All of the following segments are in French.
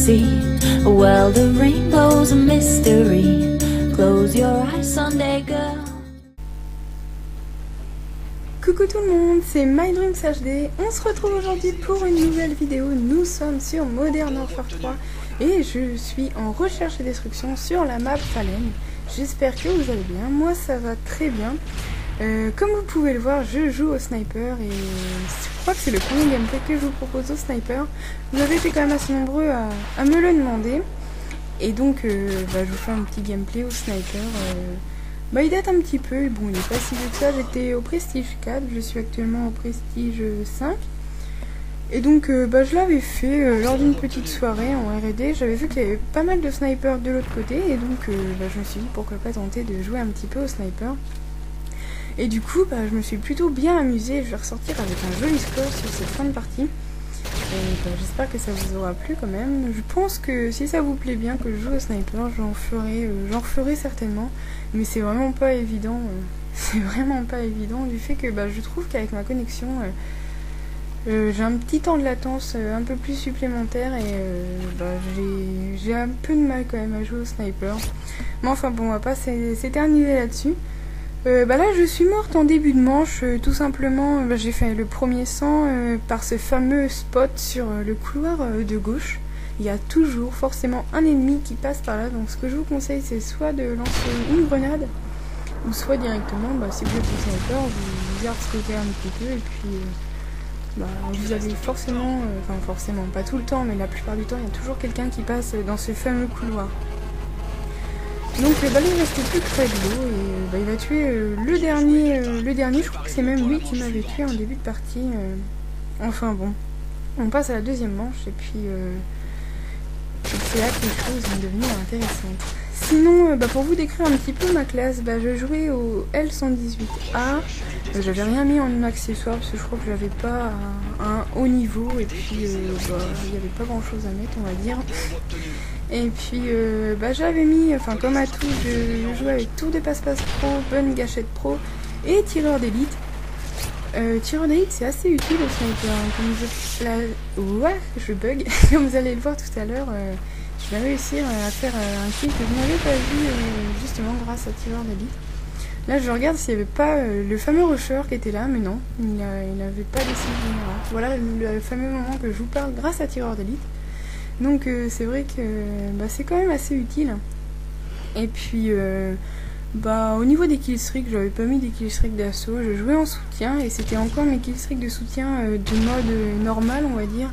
see. Well, the rainbow's a mystery. Close your eyes, Sunday girl. Coucou tout le monde, c'est My Dreams HD. On se retrouve aujourd'hui pour une nouvelle vidéo. Nous sommes sur Modern Warfare 3 et je suis en recherche et destruction sur la map Fallen. J'espère que vous allez bien, moi ça va très bien. Comme vous pouvez le voir, je joue au sniper et je crois que c'est le premier gameplay que je vous propose au sniper. Vous avez été quand même assez nombreux à me le demander. Et donc je vous fais un petit gameplay au sniper. Il date un petit peu, bon il n'est pas si vieux que ça, j'étais au prestige 4, je suis actuellement au prestige 5. Et donc je l'avais fait lors d'une petite soirée en R&D, j'avais vu qu'il y avait pas mal de snipers de l'autre côté, et donc je me suis dit pourquoi pas tenter de jouer un petit peu au sniper. Et du coup je me suis plutôt bien amusée, je vais ressortir avec un joli score sur cette fin de partie. Et j'espère que ça vous aura plu quand même. Je pense que si ça vous plaît bien que je joue au sniper, j'en referai certainement. Mais c'est vraiment pas évident. C'est vraiment pas évident du fait que je trouve qu'avec ma connexion, j'ai un petit temps de latence un peu plus supplémentaire et j'ai un peu de mal quand même à jouer au sniper. Mais enfin bon, on va pas s'éterniser là-dessus. Là je suis morte en début de manche, tout simplement j'ai fait le premier sang par ce fameux spot sur le couloir de gauche. Il y a toujours forcément un ennemi qui passe par là, donc ce que je vous conseille c'est soit de lancer une grenade, ou soit directement, si vous êtes au sniper, vous harcelez un petit peu et puis vous avez forcément, enfin forcément pas tout le temps, mais la plupart du temps il y a toujours quelqu'un qui passe dans ce fameux couloir. Donc il reste plus près de l'eau et il va tuer le dernier, je crois que c'est même lui qui m'avait tué en début de partie. Enfin bon, on passe à la deuxième manche et puis c'est là que les choses vont devenir intéressantes. Sinon, pour vous décrire un petit peu ma classe, je jouais au L118A, j'avais rien mis en accessoire parce que je crois que j'avais pas un haut niveau et puis il n'y avait pas grand chose à mettre on va dire. Et puis j'avais mis, comme à tout, je jouais avec tour de passe-passe pro, bonne gâchette pro et tireur d'élite. Tireur d'élite c'est assez utile au sniper, je bug, comme vous allez le voir tout à l'heure, je vais réussir à faire un kill que je n'avais pas vu justement grâce à tireur d'élite. Là je regarde s'il n'y avait pas le fameux rusher qui était là, mais non, il n'avait pas laissé le général. Voilà le fameux moment que je vous parle grâce à tireur d'élite. Donc c'est vrai que c'est quand même assez utile. Et puis au niveau des killstreaks, j'avais pas mis des killstreaks d'assaut, je jouais en soutien et c'était encore mes killstreaks de soutien de mode normal on va dire.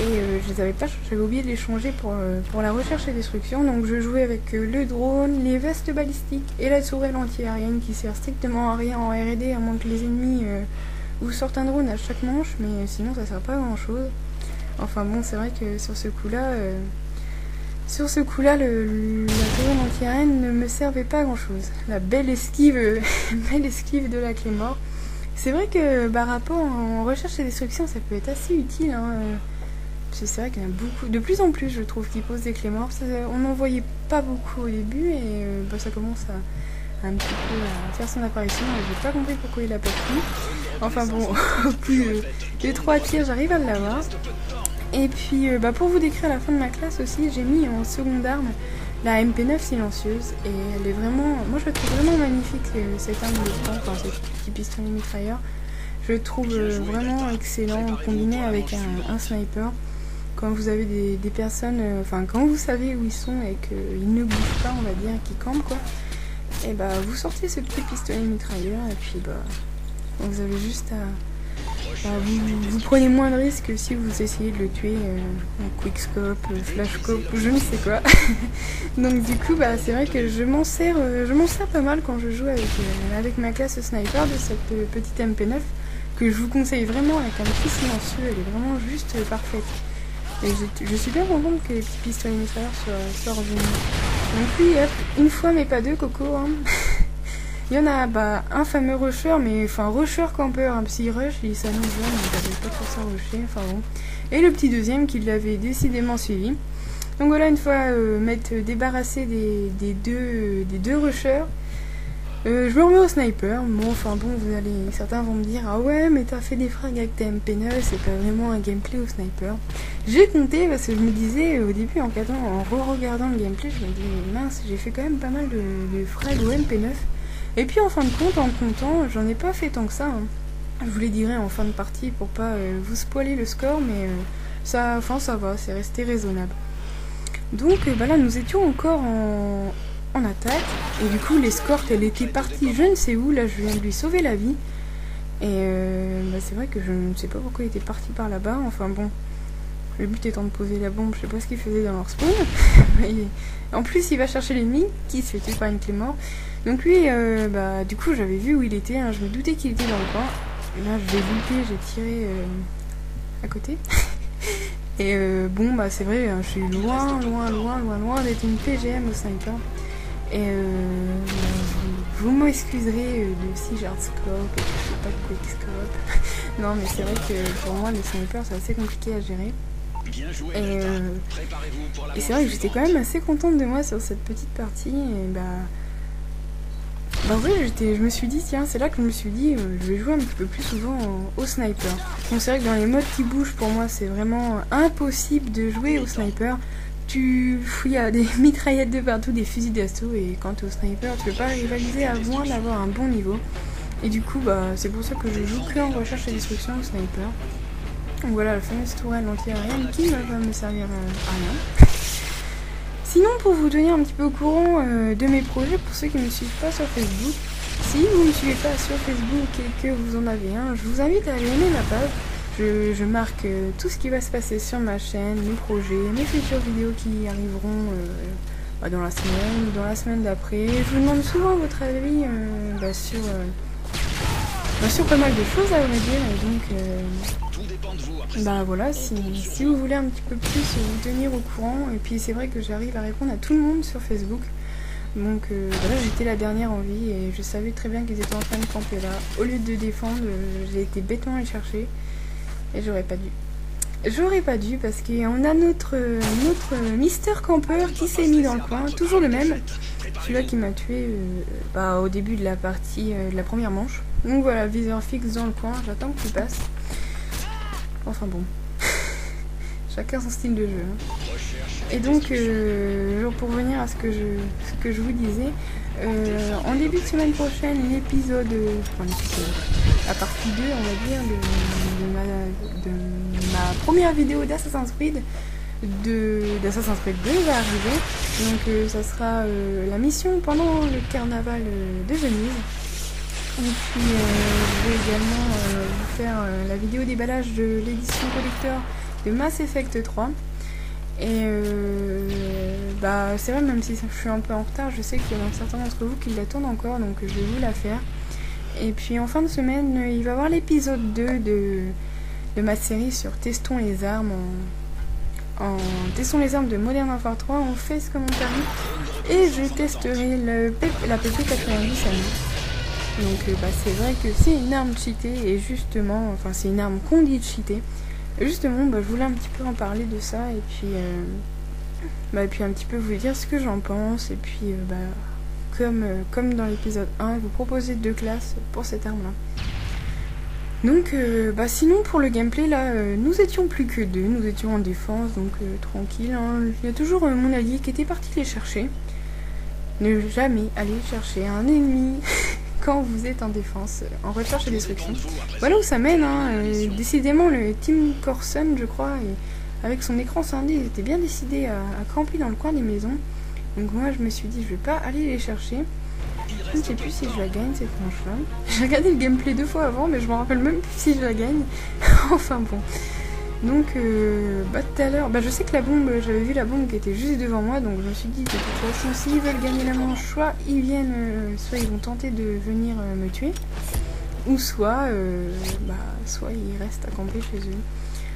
Et je les avais pas, j'avais oublié de les changer pour la recherche et destruction. Donc je jouais avec le drone, les vestes balistiques et la tourelle anti-aérienne qui sert strictement à rien en R&D à moins que les ennemis vous sortent un drone à chaque manche, mais sinon ça sert pas à grand chose. Enfin bon, c'est vrai que sur ce coup-là, la tourelle anti-aérienne ne me servait pas à grand-chose. La belle esquive, belle esquive de la Claymore. C'est vrai que rapport en recherche et destruction, ça peut être assez utile. Parce que c'est vrai qu'il y en a beaucoup, de plus en plus je trouve, qui posent des Claymores. On n'en voyait pas beaucoup au début et ça commence à un petit peu à faire son apparition. J'ai pas compris pourquoi il a pas pris. Enfin bon, au bout de 3 tirs, j'arrive à l'avoir. Et puis pour vous décrire la fin de ma classe aussi, j'ai mis en seconde arme la MP9 silencieuse et elle est vraiment, moi je la trouve vraiment magnifique cette arme de poing, ce petit pistolet mitrailleur. Je le trouve vraiment excellent combiné avec un sniper. Quand vous avez des personnes, quand vous savez où ils sont et qu'ils ne bougent pas on va dire, qu'ils campent quoi, et vous sortez ce petit pistolet mitrailleur et puis vous avez juste à... vous prenez moins de risques que si vous essayez de le tuer en quickscope, flashscope, je ne sais quoi. Donc du coup c'est vrai que je m'en sers pas mal quand je joue avec ma classe sniper de cette petite MP9 que je vous conseille vraiment avec un petit silencieux, elle est vraiment juste parfaite. Et je suis bien contente que les petits pistolets mitrailleurs soient revenus. Donc oui, hop, une fois mais pas deux, Coco. Il y en a un fameux rusher, mais rusher camper, s'il rush, il s'annonce bien, donc j'avais pas trop ça rusher, Et le petit deuxième qui l'avait décidément suivi. Donc voilà, une fois m'être débarrassé des deux rushers, je me remets au sniper. Bon, certains vont me dire ah ouais mais t'as fait des frags avec ta MP9, c'est pas vraiment un gameplay au sniper. J'ai compté parce que je me disais au début en re-regardant le gameplay, je me dis mince, j'ai fait quand même pas mal de frags au MP9. Et puis en fin de compte, en comptant, j'en ai pas fait tant que ça. Hein. Je vous les dirai en fin de partie pour pas vous spoiler le score, mais ça va, c'est resté raisonnable. Donc là nous étions encore en attaque, et du coup l'escorte elle était partie je ne sais où, là je viens de lui sauver la vie. Et c'est vrai que je ne sais pas pourquoi il était parti par là-bas, enfin bon. Le but étant de poser la bombe, je sais pas ce qu'il faisait dans leur spawn. En plus, il va chercher l'ennemi, qui se fait tuer par une clé mort. Donc lui, du coup, j'avais vu où il était, hein, je me doutais qu'il était dans le coin. Et là, je l'ai loupé, j'ai tiré à côté. Et c'est vrai, hein, je suis loin d'être une PGM au sniper. Et vous m'excuserez de si j'ai scope et que je fais pas de quick scope. Non, mais c'est vrai que pour moi, le sniper, c'est assez compliqué à gérer. Et c'est vrai que j'étais quand même assez contente de moi sur cette petite partie. Et en vrai, je me suis dit, tiens, c'est là que je me suis dit, je vais jouer un petit peu plus souvent au sniper. Donc c'est vrai que dans les modes qui bougent, pour moi, c'est vraiment impossible de jouer au sniper. Il y a des mitraillettes de partout, des fusils d'assaut, et quand tu es au sniper, tu peux pas rivaliser à moins d'avoir un bon niveau. Et du coup, c'est pour ça que je joue que en recherche et destruction au sniper. Donc voilà, la fameuse tourelle anti-aérienne qui ne va me servir à rien. Sinon, pour vous tenir un petit peu au courant de mes projets, pour ceux qui ne me suivent pas sur Facebook, si vous ne me suivez pas sur Facebook et que vous en avez un, je vous invite à aller aimer ma page. Je marque tout ce qui va se passer sur ma chaîne, mes projets, mes futures vidéos qui arriveront dans la semaine ou dans la semaine d'après. Je vous demande souvent votre avis sur pas mal de choses à vrai dire, et donc voilà, si vous voulez un petit peu plus vous tenir au courant, et puis c'est vrai que j'arrive à répondre à tout le monde sur Facebook. Donc là j'étais la dernière en vie et je savais très bien qu'ils étaient en train de camper là. Au lieu de défendre, j'ai été bêtement les chercher. Et j'aurais pas dû. J'aurais pas dû parce qu'on a notre Mister Campeur qui s'est mis dans le coin, toujours le même. Celui-là qui m'a tué au début de la partie, de la première manche. Donc voilà, viseur fixe dans le coin, j'attends qu'il passe. Enfin bon. Chacun son style de jeu. Hein. Et donc, pour revenir à ce que je vous disais, en début de semaine prochaine, la partie 2, on va dire, de ma première vidéo d'Assassin's Creed, d'Assassin's Creed 2 va arriver. Donc ça sera la mission pendant le carnaval de Venise. Et puis je vais également vous faire la vidéo déballage de l'édition collector de Mass Effect 3. Et c'est vrai, même si je suis un peu en retard, je sais qu'il y en a certains d'entre vous qui l'attendent encore, donc je vais vous la faire. Et puis en fin de semaine, il va y avoir l'épisode 2 de ma série sur Testons les armes Testons les armes de Modern Warfare 3 en face commentary. Et je testerai la PP90 à nous. Donc c'est vrai que c'est une arme cheatée, et justement, c'est une arme qu'on dit cheatée. Justement, je voulais un petit peu en parler de ça, et puis un petit peu vous dire ce que j'en pense, et puis comme dans l'épisode 1, vous proposer 2 classes pour cette arme là. Donc sinon pour le gameplay là, nous étions plus que 2, nous étions en défense, donc tranquille, hein. Il y a toujours mon allié qui était parti les chercher. Ne jamais aller chercher un ennemi quand vous êtes en défense, en recherche et destruction. Voilà où ça mène, hein. Décidément le Team Corson, je crois, avec son écran scindé, ils étaient bien décidés à camper dans le coin des maisons. Donc moi je me suis dit je vais pas aller les chercher. Je ne sais plus si je la gagne cette manche là. J'ai regardé le gameplay 2 fois avant, mais je me rappelle même plus si je la gagne. Enfin bon. Donc tout à l'heure, je sais que la bombe, j'avais vu la bombe qui était juste devant moi, donc je me suis dit de toute façon s'ils veulent gagner la manche, soit ils vont tenter de venir me tuer, ou soit ils restent à camper chez eux.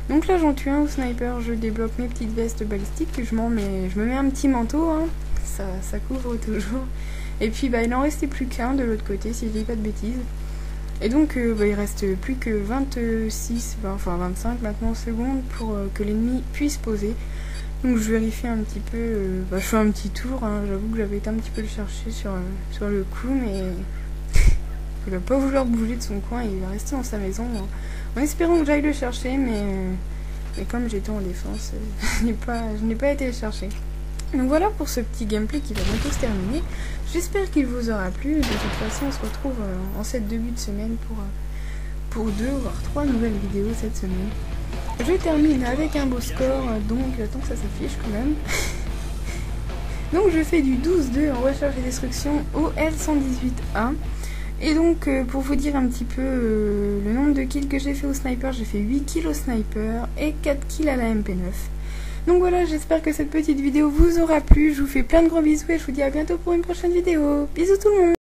Donc là j'en tue un au sniper, je débloque mes petites vestes balistiques, je me mets un petit manteau, hein, ça couvre toujours. Et puis il en restait plus qu'un de l'autre côté, si je dis pas de bêtises. Et donc il reste plus que 25 maintenant secondes pour que l'ennemi puisse poser. Donc je vérifie un petit peu, je fais un petit tour, hein. J'avoue que j'avais été un petit peu le chercher sur le coup, mais il va pas vouloir bouger de son coin, il va rester dans sa maison, hein, en espérant que j'aille le chercher, mais Et comme j'étais en défense, je n'ai pas été chercher. Donc voilà pour ce petit gameplay qui va bientôt se terminer. J'espère qu'il vous aura plu. De toute façon, on se retrouve en cette début de semaine pour 2 voire 3 nouvelles vidéos cette semaine. Je termine avec un beau score, donc tant que ça s'affiche quand même. Donc je fais du 12-2 en recherche et destruction au L118A. Et donc pour vous dire un petit peu le nombre de kills que j'ai fait au sniper, j'ai fait 8 kills au sniper et 4 kills à la MP9. Donc voilà, j'espère que cette petite vidéo vous aura plu. Je vous fais plein de gros bisous et je vous dis à bientôt pour une prochaine vidéo. Bisous tout le monde!